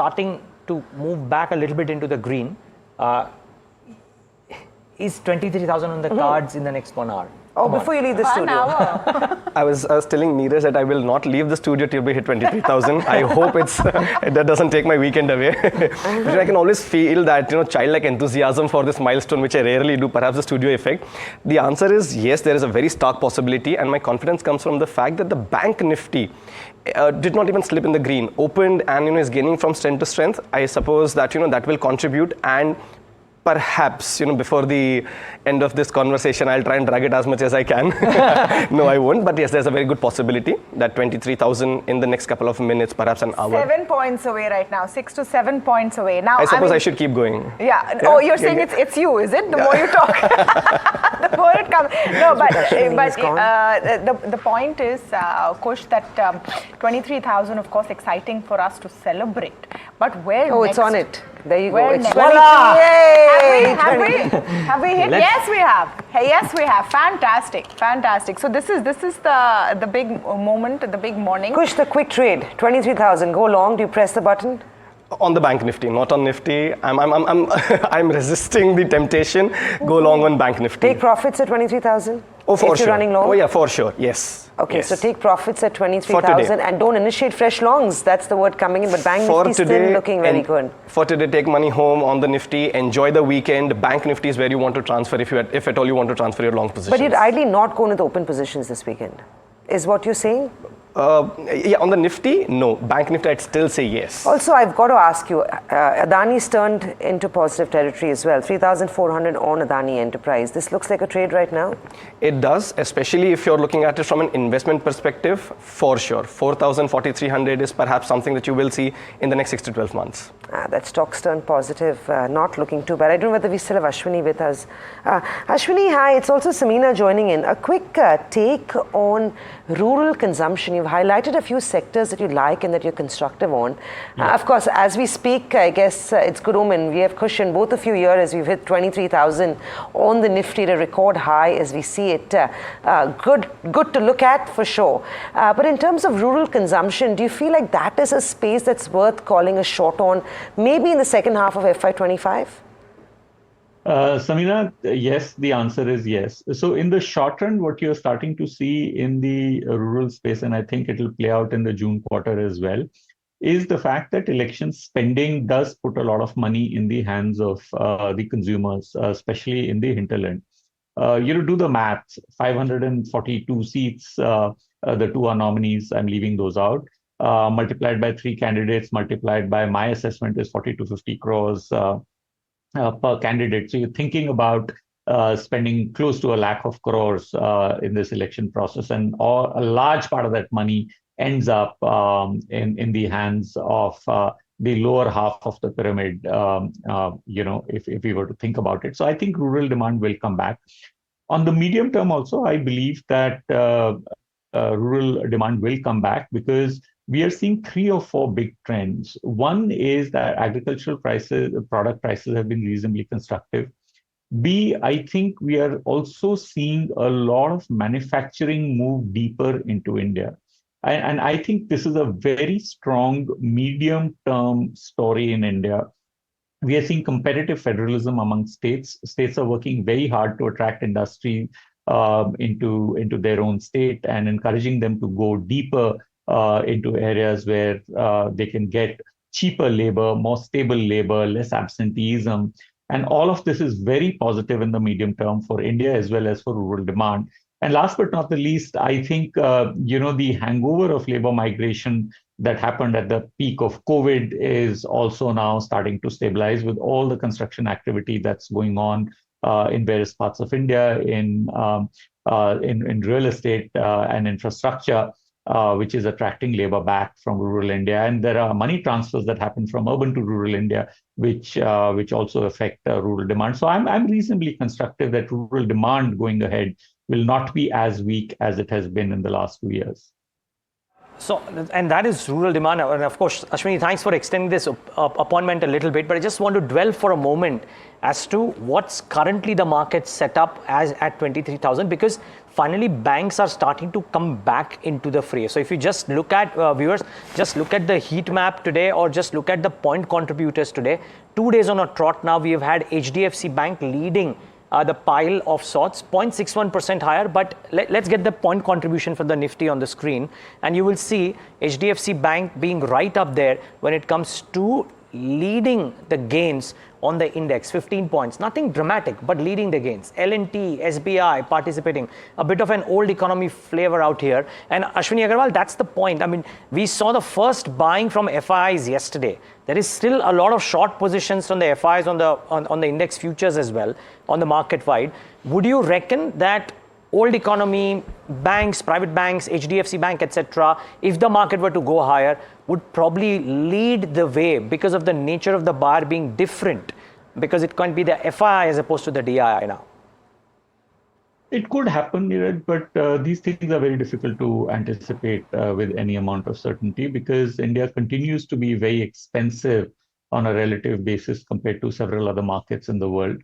starting to move back a little bit into the green. Is 23,000 on the cards in the next 1 hour? Oh, before you leave the studio. I was telling Neeraj that I will not leave the studio till we hit 23,000. I hope that doesn't take my weekend away. But I can always feel that childlike enthusiasm for this milestone, which I rarely do, perhaps the studio effect. The answer is yes, there is a very stark possibility, and my confidence comes from the fact that the bank Nifty did not even slip in the green, opened and is gaining from strength to strength. I suppose that that will contribute, and perhaps, before the end of this conversation, I'll try and drag it as much as I can. No, I won't. But yes, there's a very good possibility that 23,000 in the next couple of minutes, perhaps an hour. 7 points away right now, 6 to 7 points away. Now, I suppose I should keep going. Yeah. Oh, you're saying it's you, is it? The more you talk, the more it comes. No, but the point is, Kush, that 23,000, of course, exciting for us to celebrate. But where Oh, next? it's on it. There you Where go. It's next? voila! Have we hit? Yes, we have. Hey, yes, we have. Fantastic. So this is the big moment, the big morning. Kush, the quick trade, 23,000. Go long. Do you press the button? On the bank Nifty, not on Nifty. I'm resisting the temptation. Go long on bank Nifty. Take profits at 23,000? Oh, for if sure. You're running long? Oh, yeah, for sure. Yes. Okay, yes. so take profits at 23,000 and don't initiate fresh longs. That's the word coming in. But bank Nifty still looking very good. For today, take money home on the Nifty. Enjoy the weekend. Bank Nifty is where you want to transfer if at all you want to transfer your long positions. But you'd ideally not go into the open positions this weekend, is what you're saying? Yeah, on the Nifty, no. Bank Nifty, I'd still say yes. Also, I've got to ask you, Adani's turned into positive territory as well. 3,400 on Adani Enterprise. This looks like a trade right now? It does, especially if you're looking at it from an investment perspective, for sure. 4,000, 4,300 is perhaps something that you will see in the next 6 to 12 months. That stock's turned positive, not looking too bad. I don't know whether we still have Ashwini with us. Ashwini, hi. It's also Samina joining in. A quick take on rural consumption. You've highlighted a few sectors that you like and that you're constructive on. Of course, as we speak, I guess it's good omen. We have cushion both of you here as we've hit 23,000 on the Nifty, a record high as we see it. Good to look at for sure. But in terms of rural consumption, do you feel like that is a space that's worth calling a short on, maybe in the second half of FY25? Samina, yes, the answer is yes. So in the short run, what you're starting to see in the rural space, and I think it'll play out in the June quarter as well, is the fact that election spending does put a lot of money in the hands of the consumers, especially in the hinterland. Do the math, 542 seats, the two are nominees, I'm leaving those out, multiplied by 3 candidates, multiplied by my assessment is 40 to 50 crores per candidate. So you're thinking about spending close to 1 lakh of crores in this election process, and a large part of that money ends up in the hands of the lower half of the pyramid, if we were to think about it. So I think rural demand will come back. On the medium term also, I believe that rural demand will come back because we are seeing 3 or 4 big trends. One is that agricultural product prices have been reasonably constructive. B, I think we are also seeing a lot of manufacturing move deeper into India. And I think this is a very strong medium-term story in India. We are seeing competitive federalism among states. States are working very hard to attract industry into their own state and encouraging them to go deeper into areas where they can get cheaper labor, more stable labor, less absenteeism. And all of this is very positive in the medium term for India as well as for rural demand. And last but not the least, I think, the hangover of labor migration that happened at the peak of COVID is also now starting to stabilize with all the construction activity that's going on in various parts of India, in real estate and infrastructure. Which is attracting labor back from rural India. And there are money transfers that happen from urban to rural India, which also affect rural demand. So I'm reasonably constructive that rural demand going ahead will not be as weak as it has been in the last 2 years. So, and that is rural demand. And of course, Ashwini, thanks for extending this appointment a little bit. But I just want to dwell for a moment as to what's currently the market set up as at 23,000, because finally banks are starting to come back into the fray. So if you just look at, viewers, just look at the heat map today, or just look at the point contributors today. 2 days on a trot now, we have had HDFC Bank leading the pile of sorts, 0.61% higher, but let's get the point contribution for the Nifty on the screen, and you will see HDFC Bank being right up there when it comes to leading the gains on the index, 15 points. Nothing dramatic, but leading the gains. L&T, SBI participating. A bit of an old economy flavor out here. And Ashwini Agarwal, that's the point. I mean, we saw the first buying from FIs yesterday. There is still a lot of short positions from the FIs on the index futures as well, on the market wide. Would you reckon that old economy, banks, private banks, HDFC Bank, etc., if the market were to go higher, would probably lead the way because of the nature of the buyer being different, because it can't be the FI as opposed to the DII now? It could happen, Neeraj, but these things are very difficult to anticipate with any amount of certainty, because India continues to be very expensive on a relative basis compared to several other markets in the world.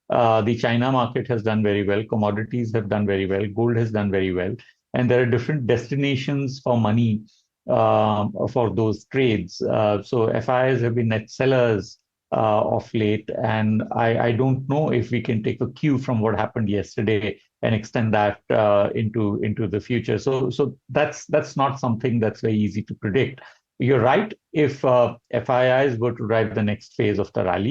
The China market has done very well. Commodities have done very well. Gold has done very well. And there are different destinations for money for those trades. So FIs have been net sellers of late. And I don't know if we can take a cue from what happened yesterday and extend that into the future. So that's not something that's very easy to predict. You're right. If FIIs were to drive the next phase of the rally,